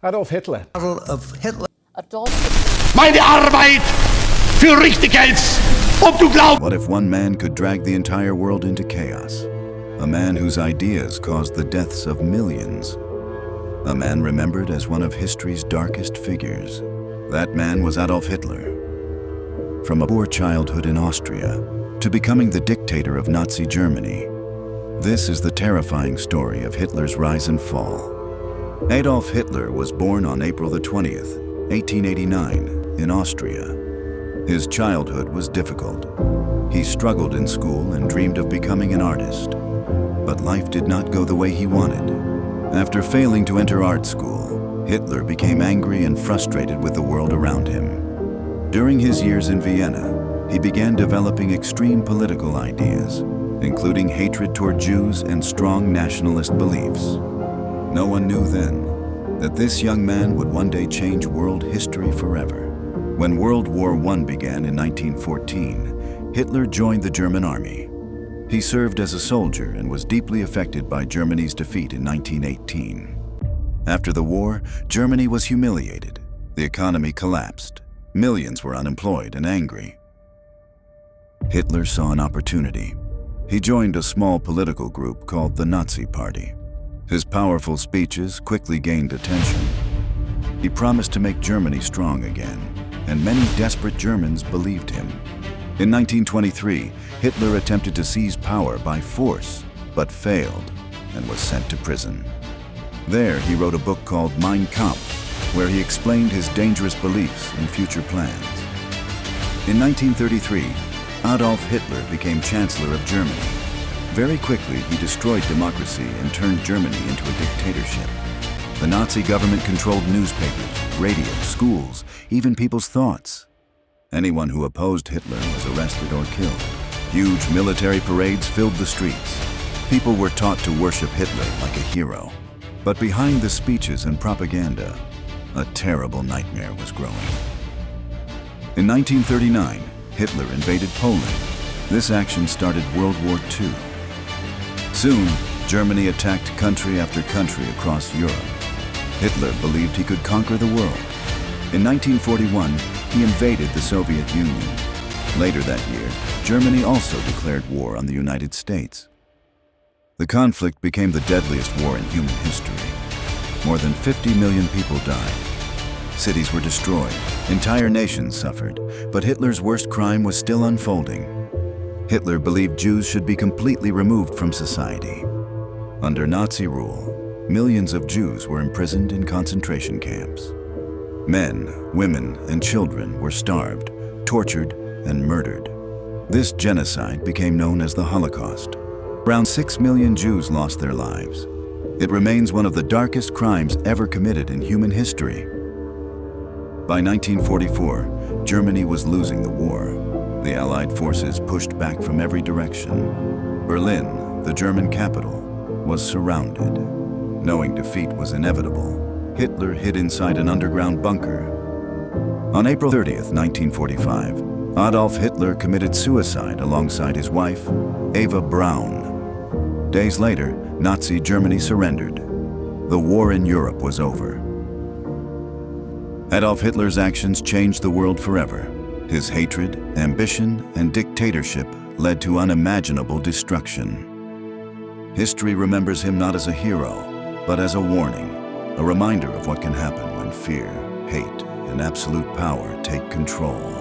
Adolf Hitler. Adolf Hitler. Adolf Hitler. Meine Arbeit für richtig hältst, ob du glaubst. What if one man could drag the entire world into chaos? A man whose ideas caused the deaths of millions. A man remembered as one of history's darkest figures. That man was Adolf Hitler. From a poor childhood in Austria to becoming the dictator of Nazi Germany, this is the terrifying story of Hitler's rise and fall. Adolf Hitler was born on April the 20th, 1889, in Austria. His childhood was difficult. He struggled in school and dreamed of becoming an artist. But life did not go the way he wanted. After failing to enter art school, Hitler became angry and frustrated with the world around him. During his years in Vienna, he began developing extreme political ideas, including hatred toward Jews and strong nationalist beliefs. No one knew then that this young man would one day change world history forever. When World War I began in 1914, Hitler joined the German army. He served as a soldier and was deeply affected by Germany's defeat in 1918. After the war, Germany was humiliated. The economy collapsed. Millions were unemployed and angry. Hitler saw an opportunity. He joined a small political group called the Nazi Party. His powerful speeches quickly gained attention. He promised to make Germany strong again, and many desperate Germans believed him. In 1923, Hitler attempted to seize power by force, but failed and was sent to prison. There, he wrote a book called Mein Kampf, where he explained his dangerous beliefs and future plans. In 1933, Adolf Hitler became Chancellor of Germany. Very quickly, he destroyed democracy and turned Germany into a dictatorship. The Nazi government controlled newspapers, radio, schools, even people's thoughts. Anyone who opposed Hitler was arrested or killed. Huge military parades filled the streets. People were taught to worship Hitler like a hero. But behind the speeches and propaganda, a terrible nightmare was growing. In 1939, Hitler invaded Poland. This action started World War II. Soon, Germany attacked country after country across Europe. Hitler believed he could conquer the world. In 1941, he invaded the Soviet Union. Later that year, Germany also declared war on the United States. The conflict became the deadliest war in human history. More than 50 million people died. Cities were destroyed, entire nations suffered, but Hitler's worst crime was still unfolding. Hitler believed Jews should be completely removed from society. Under Nazi rule, millions of Jews were imprisoned in concentration camps. Men, women, and children were starved, tortured, and murdered. This genocide became known as the Holocaust. Around 6 million Jews lost their lives. It remains one of the darkest crimes ever committed in human history. By 1944, Germany was losing the war. The Allied forces pushed back from every direction. Berlin, the German capital, was surrounded. Knowing defeat was inevitable, Hitler hid inside an underground bunker. On April 30th, 1945, Adolf Hitler committed suicide alongside his wife, Eva Braun. Days later, Nazi Germany surrendered. The war in Europe was over. Adolf Hitler's actions changed the world forever. His hatred, ambition, and dictatorship led to unimaginable destruction. History remembers him not as a hero, but as a warning, a reminder of what can happen when fear, hate, and absolute power take control.